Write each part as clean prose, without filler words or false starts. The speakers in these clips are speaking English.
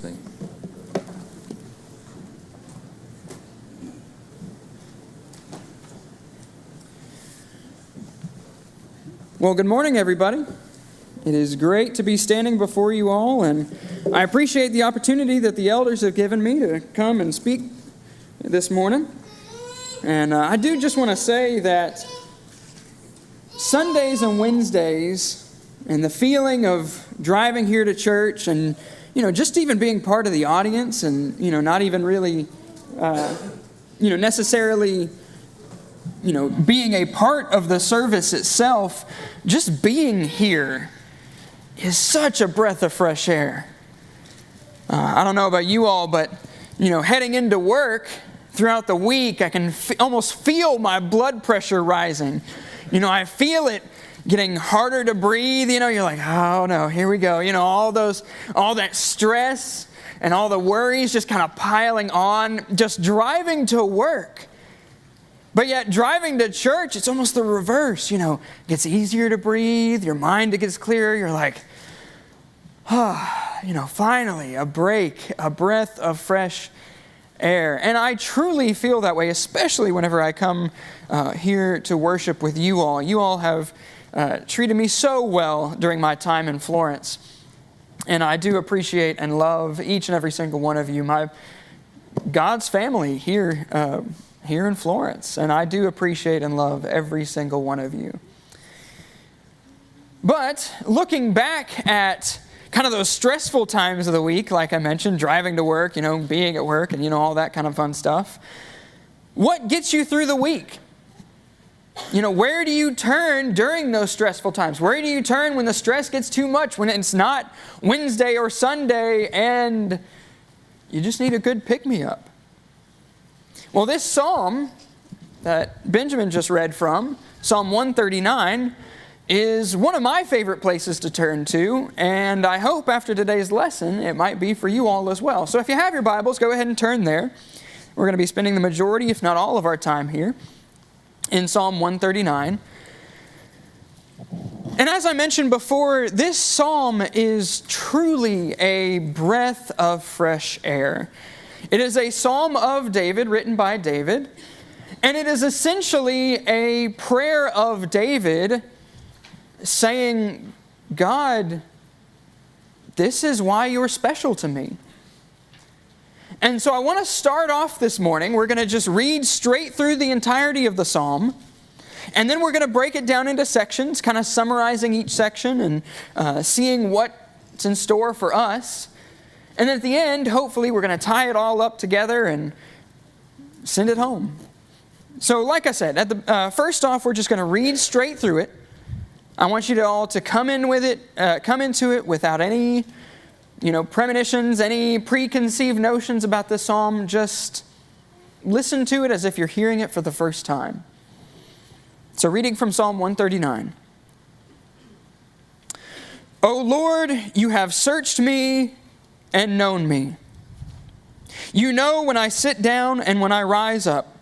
thing. Well, good morning, everybody. It is great to be standing before you all, and I appreciate the opportunity that the elders have given me to come and speak this morning. And I do just want to say that Sundays and Wednesdays and the feeling of driving here to church and, just even being part of the audience and, not even really, necessarily, being a part of the service itself, just being here is such a breath of fresh air. I don't know about you all, but, heading into work throughout the week, I can almost feel my blood pressure rising. I feel it getting harder to breathe. You're like, oh no, here we go. All that stress and all the worries just kind of piling on, just driving to work. But yet driving to church, it's almost the reverse. It gets easier to breathe. Your mind gets clearer. You're like, finally a break, a breath of fresh air. And I truly feel that way, especially whenever I come here to worship with you all. You all have treated me so well during my time in Florence. And I do appreciate and love each and every single one of you, God's family here in Florence. And I do appreciate and love every single one of you. But looking back at kind of those stressful times of the week, like I mentioned, driving to work, being at work and, all that kind of fun stuff. What gets you through the week? Where do you turn during those stressful times? Where do you turn when the stress gets too much, when it's not Wednesday or Sunday and you just need a good pick-me-up? Well, this psalm that Benjamin just read from, Psalm 139, is one of my favorite places to turn to, and I hope after today's lesson it might be for you all as well. So if you have your Bibles, go ahead and turn there. We're going to be spending the majority, if not all of our time here in Psalm 139. And as I mentioned before, this psalm is truly a breath of fresh air. It is a psalm of David, written by David, and it is essentially a prayer of David saying, God, this is why you're special to me. And so I want to start off this morning. We're going to just read straight through the entirety of the psalm. And then we're going to break it down into sections, kind of summarizing each section and seeing what's in store for us. And then at the end, hopefully, we're going to tie it all up together and send it home. So like I said, first off, we're just going to read straight through it. I want you all to come into it without any premonitions, any preconceived notions about this psalm. Just listen to it as if you're hearing it for the first time. So reading from Psalm 139. O Lord, you have searched me and known me. You know when I sit down and when I rise up.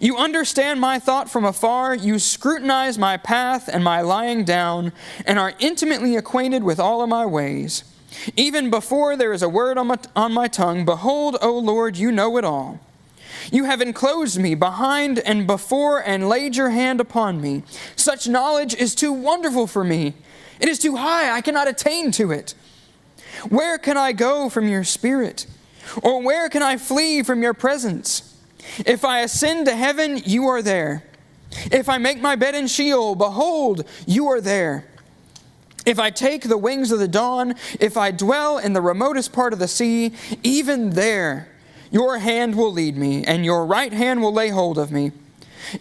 You understand my thought from afar. You scrutinize my path and my lying down, and are intimately acquainted with all of my ways. Even before there is a word on my tongue, behold, O Lord, you know it all. You have enclosed me behind and before and laid your hand upon me. Such knowledge is too wonderful for me. It is too high, I cannot attain to it. Where can I go from your spirit? Or where can I flee from your presence? If I ascend to heaven, you are there. If I make my bed in Sheol, behold, you are there. If I take the wings of the dawn, if I dwell in the remotest part of the sea, even there your hand will lead me, and your right hand will lay hold of me.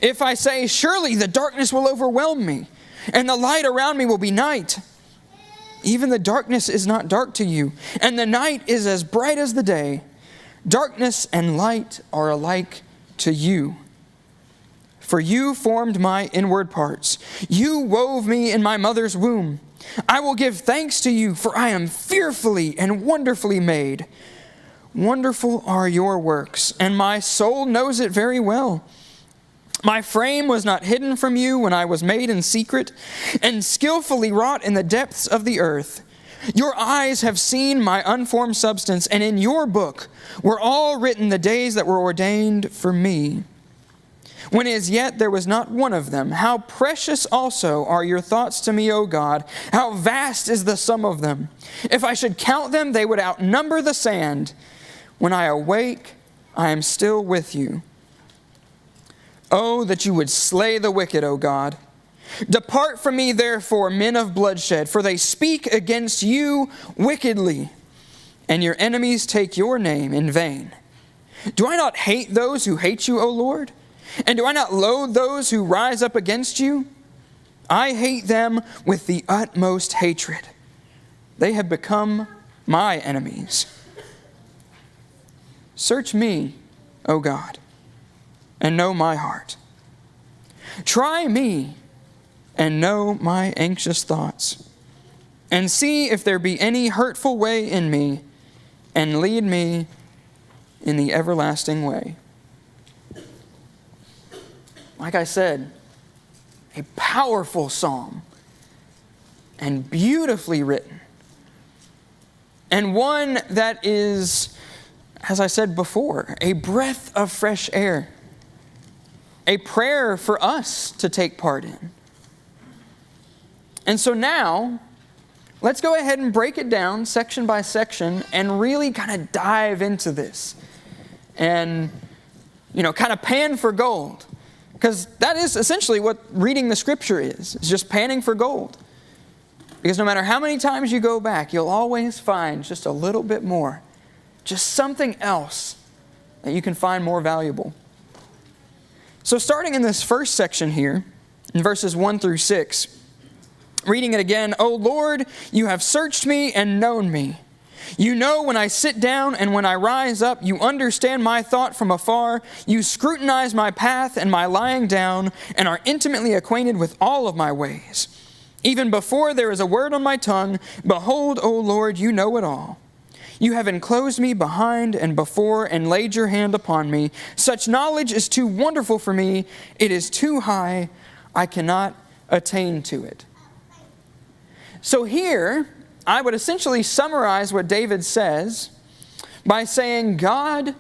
If I say, surely the darkness will overwhelm me, and the light around me will be night. Even the darkness is not dark to you, and the night is as bright as the day. Darkness and light are alike to you. For you formed my inward parts. You wove me in my mother's womb. I will give thanks to you, for I am fearfully and wonderfully made. Wonderful are your works, and my soul knows it very well. My frame was not hidden from you when I was made in secret, and skillfully wrought in the depths of the earth. Your eyes have seen my unformed substance, and in your book were all written the days that were ordained for me, when as yet there was not one of them. How precious also are your thoughts to me, O God! How vast is the sum of them! If I should count them, they would outnumber the sand. When I awake, I am still with you. Oh, that you would slay the wicked, O God! Depart from me, therefore, men of bloodshed, for they speak against you wickedly, and your enemies take your name in vain. Do I not hate those who hate you, O Lord? And do I not loathe those who rise up against you? I hate them with the utmost hatred. They have become my enemies. Search me, O God, and know my heart. Try me and know my anxious thoughts, and see if there be any hurtful way in me, and lead me in the everlasting way. Like I said, a powerful psalm, and beautifully written, and one that is, as I said before, a breath of fresh air, a prayer for us to take part in. And so now, let's go ahead and break it down section by section and really kind of dive into this. And, kind of pan for gold. Because that is essentially what reading the Scripture is. It's just panning for gold. Because no matter how many times you go back, you'll always find just a little bit more. Just something else that you can find more valuable. So starting in this first section here, in verses 1 through 6, reading it again, O Lord, you have searched me and known me. You know when I sit down and when I rise up, you understand my thought from afar. You scrutinize my path and my lying down, and are intimately acquainted with all of my ways. Even before there is a word on my tongue, behold, O Lord, you know it all. You have enclosed me behind and before and laid your hand upon me. Such knowledge is too wonderful for me. It is too high. I cannot attain to it. So here, I would essentially summarize what David says by saying, God,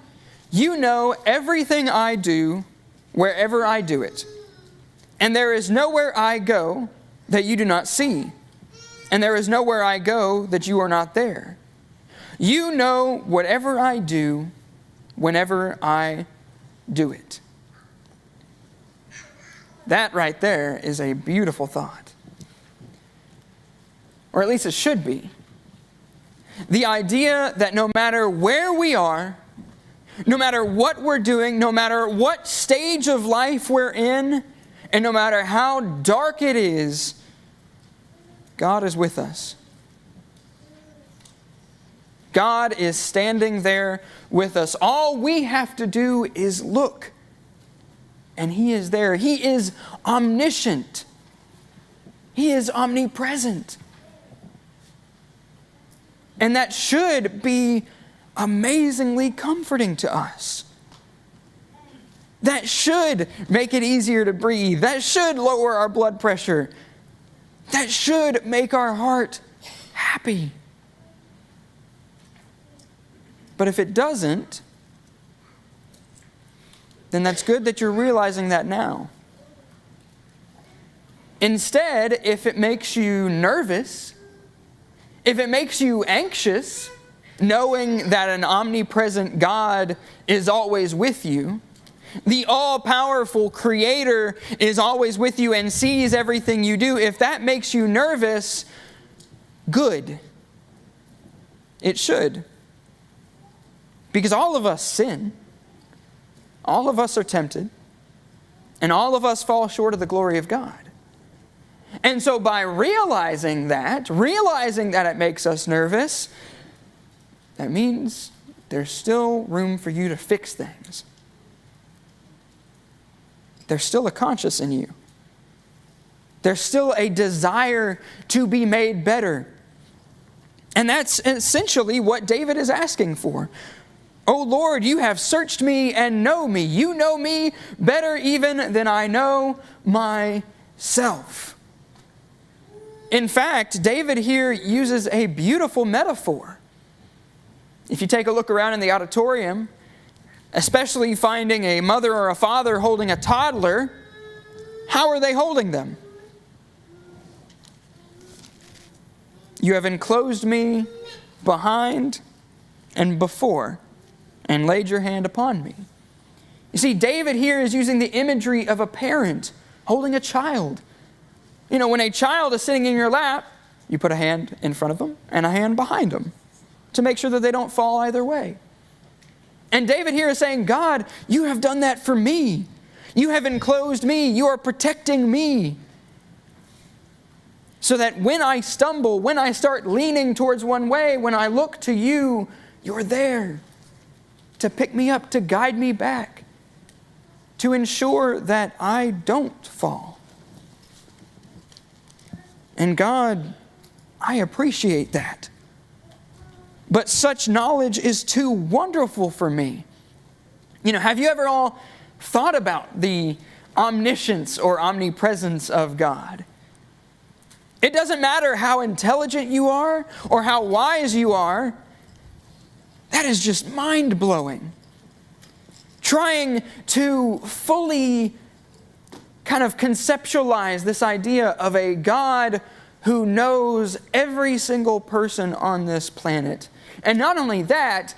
you know everything I do wherever I do it. And there is nowhere I go that you do not see. And there is nowhere I go that you are not there. You know whatever I do whenever I do it. That right there is a beautiful thought. Or at least it should be. The idea that no matter where we are, no matter what we're doing, no matter what stage of life we're in, and no matter how dark it is, God is with us. God is standing there with us. All we have to do is look, and He is there. He is omniscient. He is omnipresent. And that should be amazingly comforting to us. That should make it easier to breathe. That should lower our blood pressure. That should make our heart happy. But if it doesn't, then that's good that you're realizing that now. Instead, if it makes you nervous, if it makes you anxious, knowing that an omnipresent God is always with you, the all-powerful Creator is always with you and sees everything you do, if that makes you nervous, good. It should. Because all of us sin. All of us are tempted. And all of us fall short of the glory of God. And so by realizing that it makes us nervous, that means there's still room for you to fix things. There's still a conscience in you. There's still a desire to be made better. And that's essentially what David is asking for. O Lord, you have searched me and know me. You know me better even than I know myself. In fact, David here uses a beautiful metaphor. If you take a look around in the auditorium, especially finding a mother or a father holding a toddler, how are they holding them? You have enclosed me behind and before, and laid your hand upon me. You see, David here is using the imagery of a parent holding a child. You know, when a child is sitting in your lap, you put a hand in front of them and a hand behind them to make sure that they don't fall either way. And David here is saying, God, you have done that for me. You have enclosed me. You are protecting me. So that when I stumble, when I start leaning towards one way, when I look to you, you're there to pick me up, to guide me back, to ensure that I don't fall. And God, I appreciate that. But such knowledge is too wonderful for me. You know, have you ever all thought about the omniscience or omnipresence of God? It doesn't matter how intelligent you are or how wise you are. That is just mind-blowing. Trying to fully kind of conceptualize this idea of a God who knows every single person on this planet. And not only that,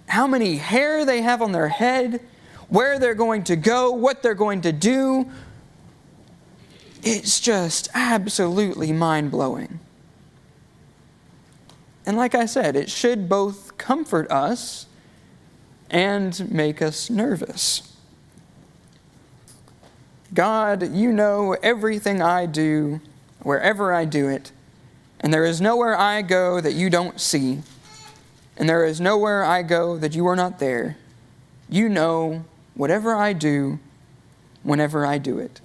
how many hair they have on their head, where they're going to go, what they're going to do. It's just absolutely mind-blowing. And like I said, it should both comfort us and make us nervous. God, you know everything I do, wherever I do it, and there is nowhere I go that you don't see, and there is nowhere I go that you are not there. You know whatever I do, whenever I do it.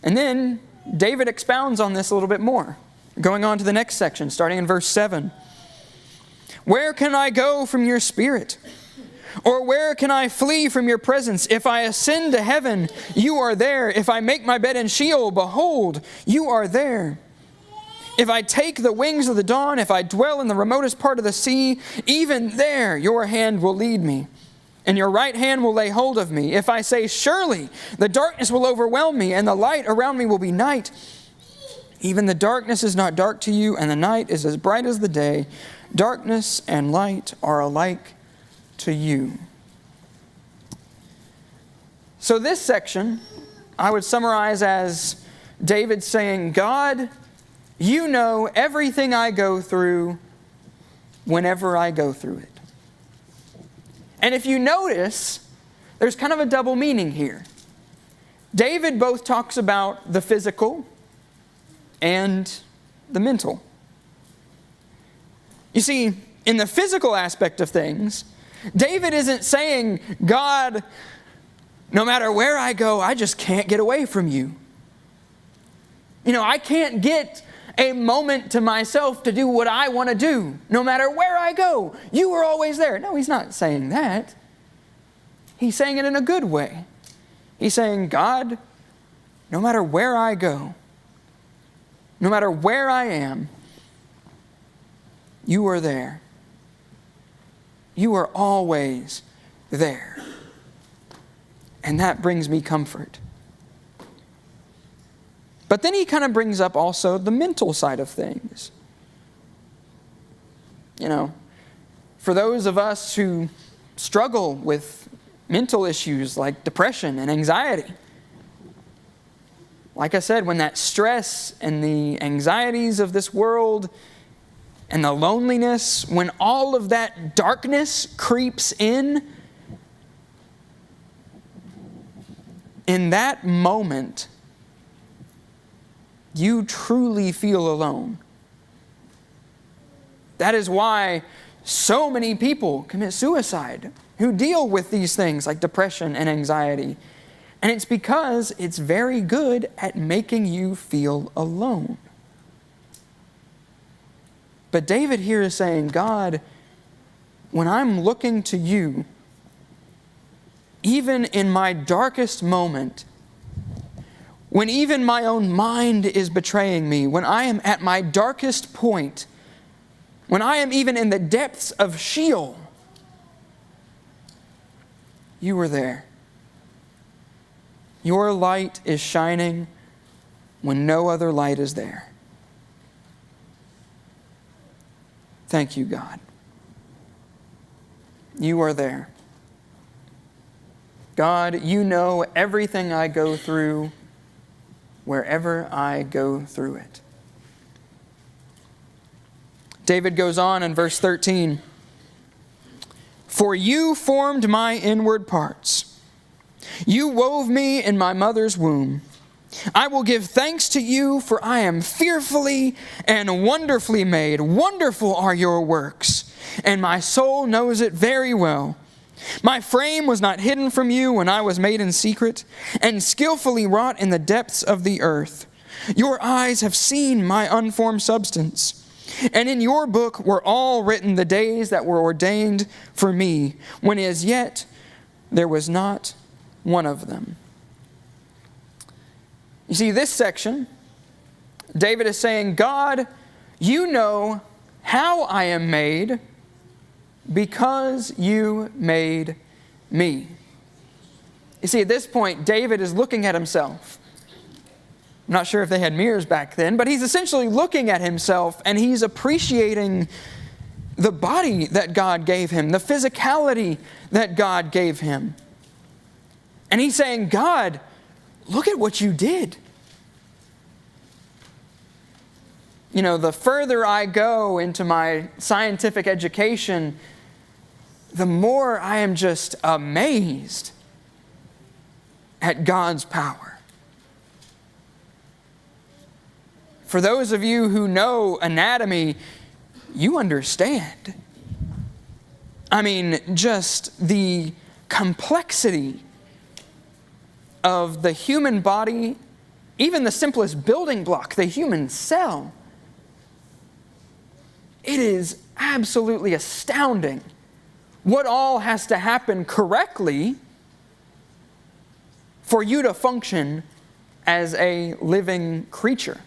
And then David expounds on this a little bit more, going on to the next section, starting in verse 7. Where can I go from your spirit? Or where can I flee from your presence? If I ascend to heaven, you are there. If I make my bed in Sheol, behold, you are there. If I take the wings of the dawn, if I dwell in the remotest part of the sea, even there your hand will lead me, and your right hand will lay hold of me. If I say, surely the darkness will overwhelm me, and the light around me will be night, even the darkness is not dark to you, and the night is as bright as the day. Darkness and light are alike to you. So this section, I would summarize as David saying, God, you know everything I go through whenever I go through it. And if you notice, there's kind of a double meaning here. David both talks about the physical and the mental. You see, in the physical aspect of things, David isn't saying, God, no matter where I go, I just can't get away from you. You know, I can't get a moment to myself to do what I want to do. No matter where I go, you are always there. No, he's not saying that. He's saying it in a good way. He's saying, God, no matter where I go, no matter where I am, you are there. You are always there. And that brings me comfort. But then he kind of brings up also the mental side of things. You know, for those of us who struggle with mental issues like depression and anxiety, like I said, when that stress and the anxieties of this world and the loneliness, when all of that darkness creeps in that moment, you truly feel alone. That is why so many people commit suicide who deal with these things like depression and anxiety. And it's because it's very good at making you feel alone. But David here is saying, God, when I'm looking to you, even in my darkest moment, when even my own mind is betraying me, when I am at my darkest point, when I am even in the depths of Sheol, you were there. Your light is shining when no other light is there. Thank you, God. You are there. God, you know everything I go through wherever I go through it. David goes on in verse 13. For you formed my inward parts. You wove me in my mother's womb. I will give thanks to you, for I am fearfully and wonderfully made. Wonderful are your works, and my soul knows it very well. My frame was not hidden from you when I was made in secret, and skillfully wrought in the depths of the earth. Your eyes have seen my unformed substance. And in your book were all written the days that were ordained for me, when as yet there was not one of them. You see, this section, David is saying, God, you know how I am made because you made me. You see, at this point, David is looking at himself. I'm not sure if they had mirrors back then, but he's essentially looking at himself and he's appreciating the body that God gave him, the physicality that God gave him. And he's saying, God, look at what you did. You know, the further I go into my scientific education, the more I am just amazed at God's power. For those of you who know anatomy, you understand. I mean, just the complexity of the human body, even the simplest building block, the human cell. It is absolutely astounding what all has to happen correctly for you to function as a living creature.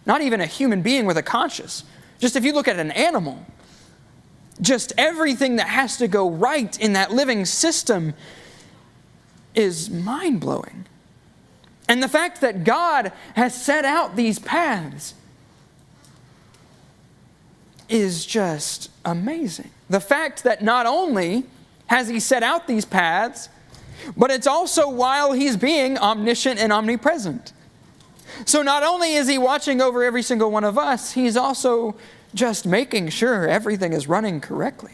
Not even a human being with a conscience. Just if you look at an animal, just everything that has to go right in that living system is mind-blowing. And the fact that God has set out these paths is just amazing. The fact that not only has He set out these paths, but it's also while He's being omniscient and omnipresent. So not only is He watching over every single one of us, He's also just making sure everything is running correctly.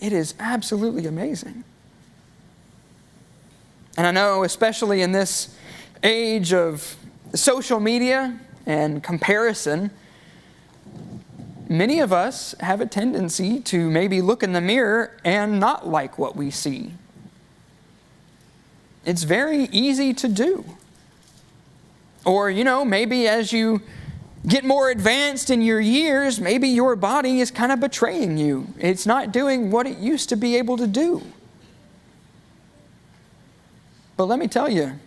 It is absolutely amazing. And I know, especially in this age of social media and comparison, many of us have a tendency to maybe look in the mirror and not like what we see. It's very easy to do. Or, maybe as you get more advanced in your years, maybe your body is kind of betraying you. It's not doing what it used to be able to do. But let me tell you,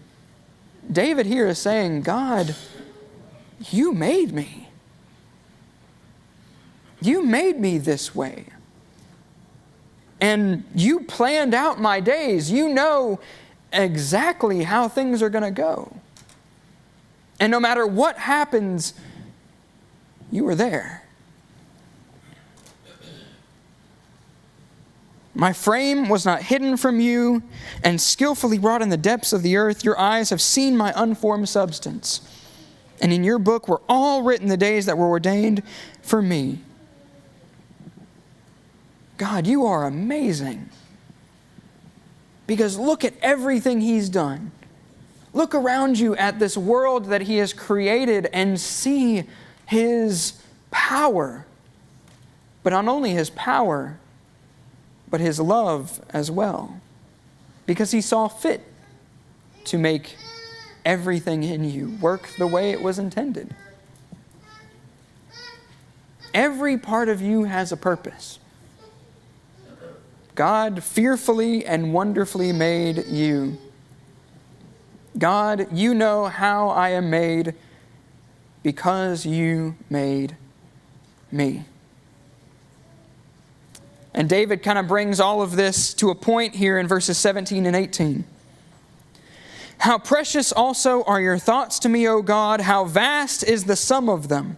David here is saying, God, you made me. You made me this way. And you planned out my days. You know exactly how things are going to go. And no matter what happens, you were there. My frame was not hidden from you, and skillfully wrought in the depths of the earth. Your eyes have seen my unformed substance. And in your book were all written the days that were ordained for me. God, you are amazing. Because look at everything He's done. Look around you at this world that He has created and see His power. But not only His power, but His love as well. Because He saw fit to make everything in you work the way it was intended. Every part of you has a purpose. God fearfully and wonderfully made you. God, you know how I am made because you made me. And David kind of brings all of this to a point here in verses 17 and 18. How precious also are your thoughts to me, O God, how vast is the sum of them.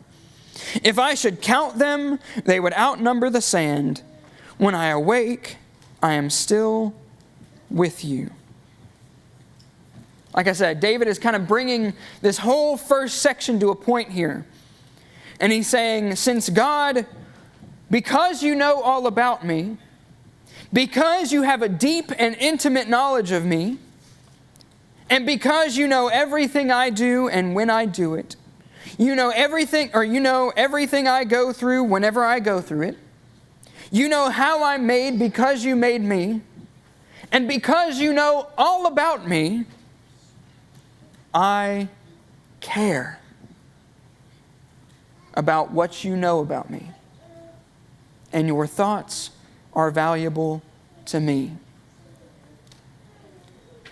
If I should count them, they would outnumber the sand. When I awake, I am still with you. Like I said, David is kind of bringing this whole first section to a point here. And he's saying, since God, because you know all about me, because you have a deep and intimate knowledge of me, and because you know everything I do and when I do it, you know everything I go through whenever I go through it, you know how I'm made because you made me, and because you know all about me, I care about what you know about me, and your thoughts are valuable to me.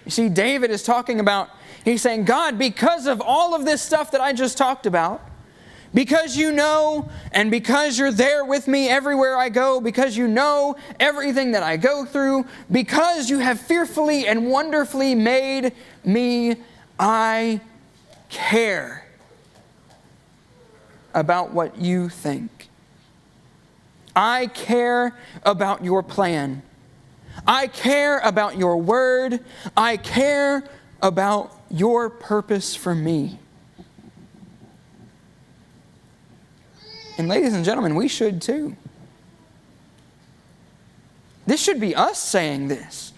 You see, David is talking about, he's saying, God, because of all of this stuff that I just talked about, because you know, and because you're there with me everywhere I go, because you know everything that I go through, because you have fearfully and wonderfully made me, I care about what you think. I care about your plan. I care about your word. I care about your purpose for me. And ladies and gentlemen, we should too. This should be us saying this.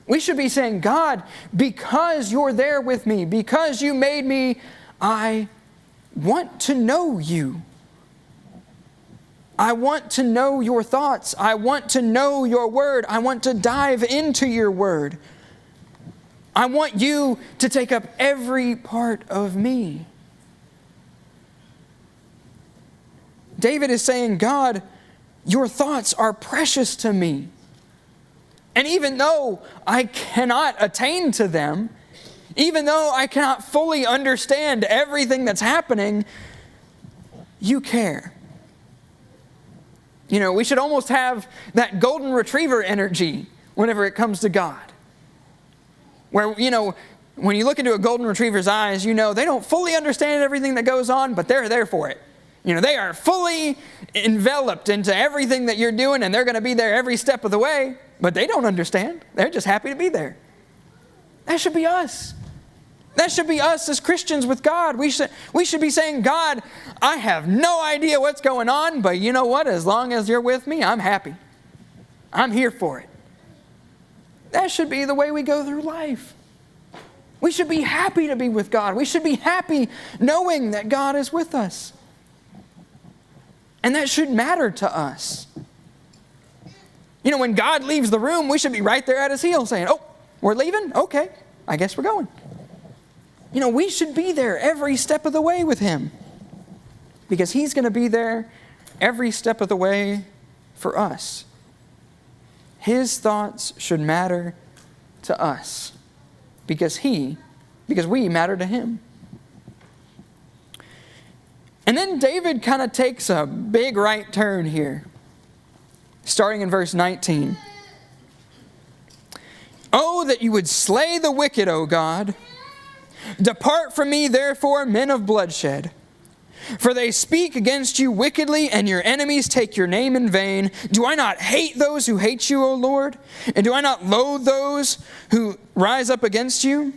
We should be saying, God, because you're there with me, because you made me, I want to know you. I want to know your thoughts. I want to know your word. I want to dive into your word. I want you to take up every part of me. David is saying, God, your thoughts are precious to me. And even though I cannot attain to them, even though I cannot fully understand everything that's happening, you care. You know, we should almost have that golden retriever energy whenever it comes to God. Where, you know, when you look into a golden retriever's eyes, you know they don't fully understand everything that goes on, but they're there for it. You know, they are fully enveloped into everything that you're doing, and they're going to be there every step of the way, but they don't understand. They're just happy to be there. That should be us. That should be us as Christians with God. We should be saying, God, I have no idea what's going on, but you know what? As long as you're with me, I'm happy. I'm here for it. That should be the way we go through life. We should be happy to be with God. We should be happy knowing that God is with us. And that should matter to us. You know, when God leaves the room, we should be right there at his heels saying, oh, we're leaving? Okay, I guess we're going. You know, we should be there every step of the way with him, because he's going to be there every step of the way for us. His thoughts should matter to us because we matter to him. And then David kind of takes a big right turn here, starting in verse 19. Oh, that you would slay the wicked, O God. Depart from me, therefore, men of bloodshed. For they speak against you wickedly, and your enemies take your name in vain. Do I not hate those who hate you, O Lord? And do I not loathe those who rise up against you?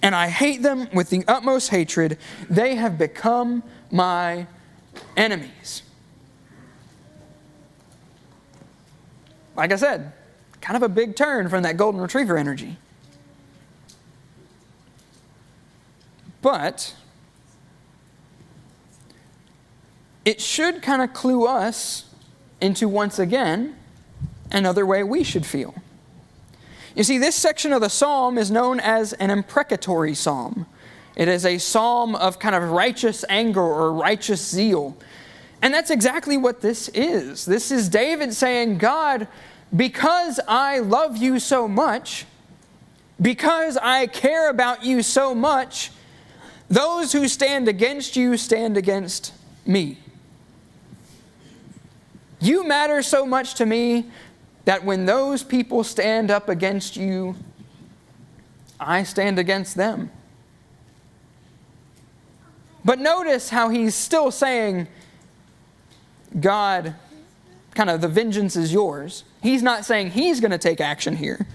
And I hate them with the utmost hatred. They have become my enemies. Like I said, kind of a big turn from that golden retriever energy. But it should kind of clue us into, once again, another way we should feel. You see, this section of the psalm is known as an imprecatory psalm. It is a psalm of kind of righteous anger or righteous zeal. And that's exactly what this is. This is David saying, God, because I love you so much, Because I care about you so much, those who stand against you stand against me. You matter so much to me that when those people stand up against you, I stand against them. But notice how he's still saying, God, kind of the vengeance is yours. He's not saying he's going to take action here.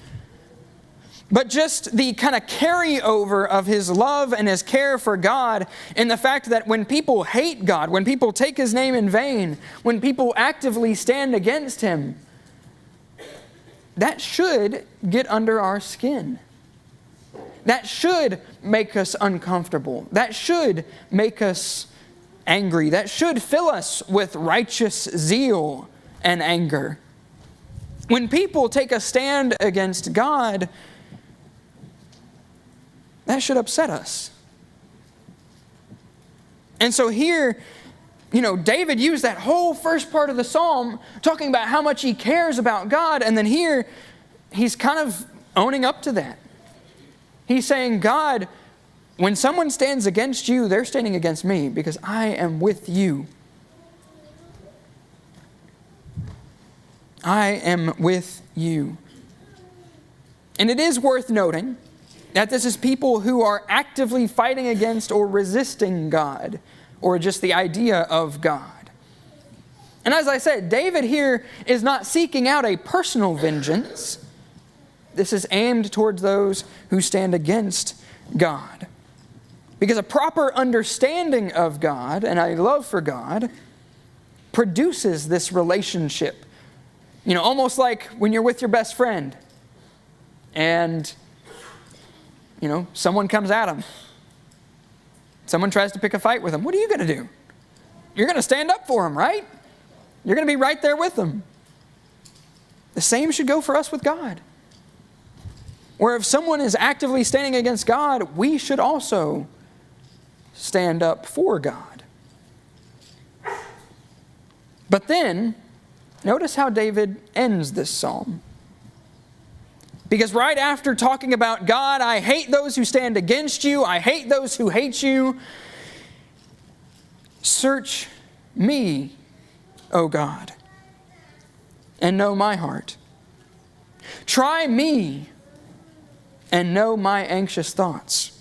But just the kind of carryover of his love and his care for God, and the fact that when people hate God, when people take his name in vain, when people actively stand against him, that should get under our skin. That should make us uncomfortable. That should make us angry. That should fill us with righteous zeal and anger. When people take a stand against God, that should upset us. And so here, David used that whole first part of the psalm talking about how much he cares about God. And then here, he's kind of owning up to that. He's saying, God, when someone stands against you, they're standing against me because I am with you. I am with you. And it is worth noting that this is people who are actively fighting against or resisting God, or just the idea of God. And as I said, David here is not seeking out a personal vengeance. This is aimed towards those who stand against God. Because a proper understanding of God and a love for God produces this relationship. Almost like when you're with your best friend and someone comes at him. Someone tries to pick a fight with him. What are you going to do? You're going to stand up for him, right? You're going to be right there with them. The same should go for us with God. Where if someone is actively standing against God, we should also stand up for God. But then, notice how David ends this psalm. Because right after talking about God, I hate those who stand against you, I hate those who hate you. Search me, O God, and know my heart. Try me and know my anxious thoughts.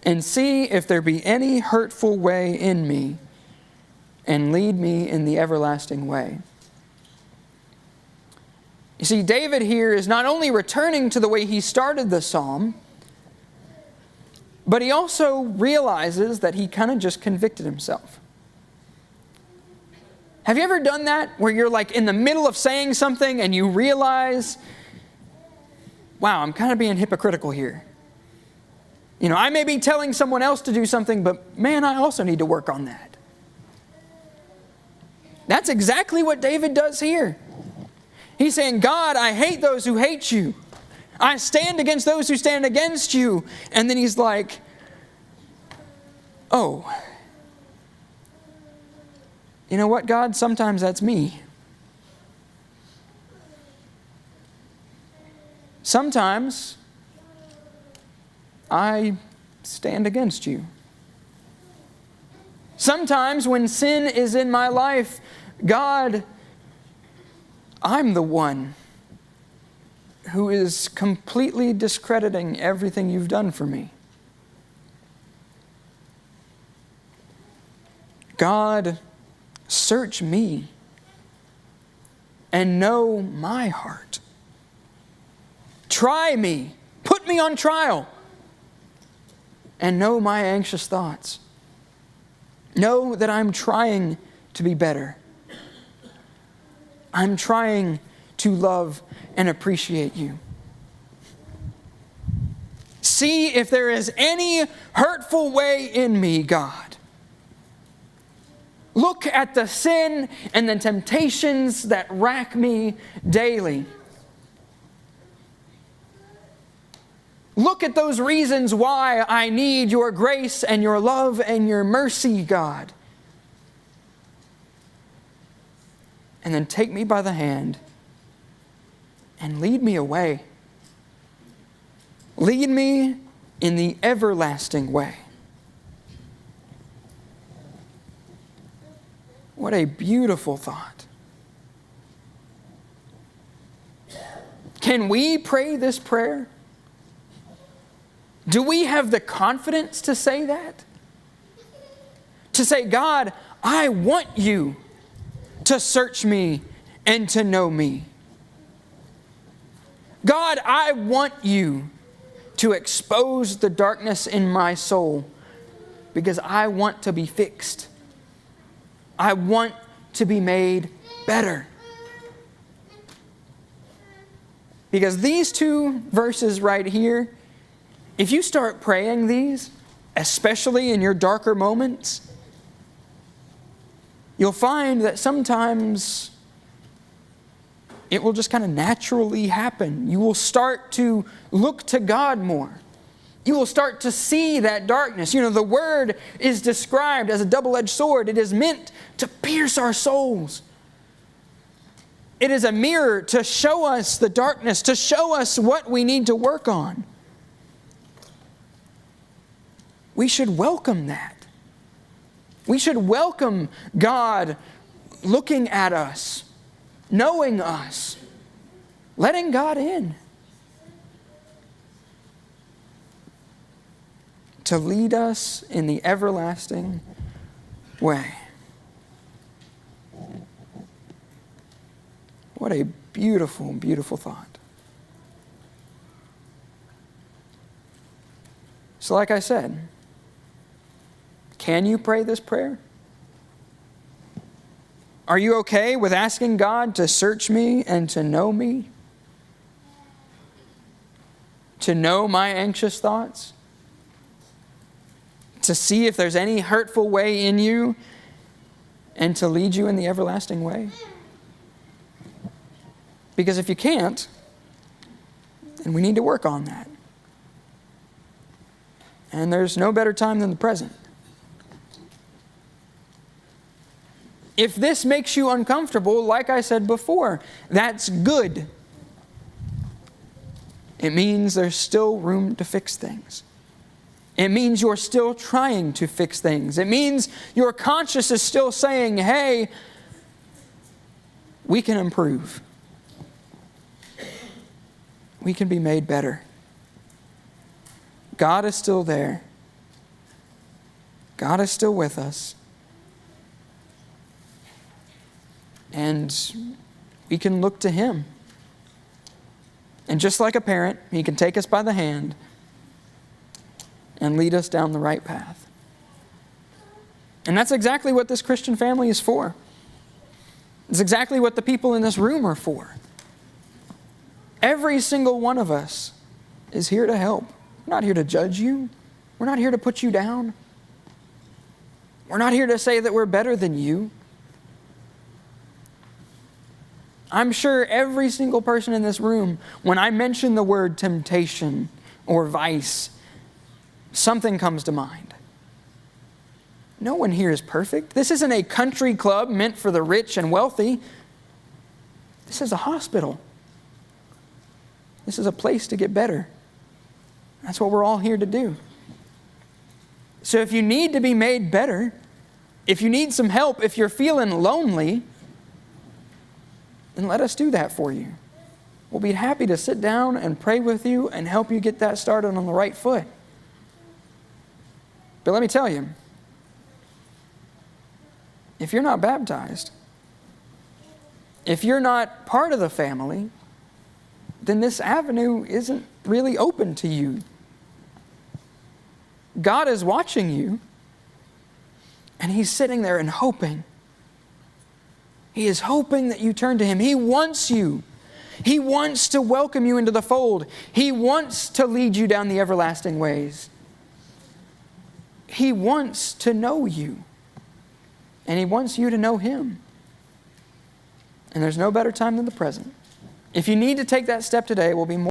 And see if there be any hurtful way in me, and lead me in the everlasting way. You see, David here is not only returning to the way he started the psalm, but he also realizes that he kind of just convicted himself. Have you ever done that where you're like in the middle of saying something and you realize, wow, I'm kind of being hypocritical here. I may be telling someone else to do something, but man, I also need to work on that. That's exactly what David does here. He's saying, God, I hate those who hate you. I stand against those who stand against you. And then he's like, oh, you know what, God? Sometimes that's me. Sometimes I stand against you. Sometimes when sin is in my life, God, I'm the one who is completely discrediting everything you've done for me. God, search me and know my heart. Try me, put me on trial, and know my anxious thoughts. Know that I'm trying to be better. I'm trying to love and appreciate you. See if there is any hurtful way in me, God. Look at the sin and the temptations that rack me daily. Look at those reasons why I need your grace and your love and your mercy, God. And then take me by the hand and lead me away. Lead me in the everlasting way. What a beautiful thought. Can we pray this prayer? Do we have the confidence to say that? To say, God, I want you to search me and to know me. God, I want you to expose the darkness in my soul because I want to be fixed. I want to be made better. Because these two verses right here, if you start praying these, especially in your darker moments, you'll find that sometimes it will just kind of naturally happen. You will start to look to God more. You will start to see that darkness. You know, the Word is described as a double-edged sword. It is meant to pierce our souls. It is a mirror to show us the darkness, to show us what we need to work on. We should welcome that. We should welcome God looking at us, knowing us, letting God in to lead us in the everlasting way. What a beautiful, beautiful thought. So like I said, can you pray this prayer? Are you okay with asking God to search me and to know me? To know my anxious thoughts? To see if there's any hurtful way in you and to lead you in the everlasting way? Because if you can't, then we need to work on that. And there's no better time than the present. If this makes you uncomfortable, like I said before, that's good. It means there's still room to fix things. It means you're still trying to fix things. It means your conscience is still saying, hey, we can improve. We can be made better. God is still there. God is still with us. And we can look to Him. And just like a parent, He can take us by the hand and lead us down the right path. And that's exactly what this Christian family is for. It's exactly what the people in this room are for. Every single one of us is here to help. We're not here to judge you. We're not here to put you down. We're not here to say that we're better than you. I'm sure every single person in this room, when I mention the word temptation or vice, something comes to mind. No one here is perfect. This isn't a country club meant for the rich and wealthy. This is a hospital. This is a place to get better. That's what we're all here to do. So if you need to be made better, if you need some help, if you're feeling lonely, then let us do that for you. We'll be happy to sit down and pray with you and help you get that started on the right foot. But let me tell you, if you're not baptized, if you're not part of the family, then this avenue isn't really open to you. God is watching you, and He's sitting there and hoping. He is hoping that you turn to Him. He wants you. He wants to welcome you into the fold. He wants to lead you down the everlasting ways. He wants to know you, and He wants you to know Him. And there's no better time than the present. If you need to take that step today, we'll be more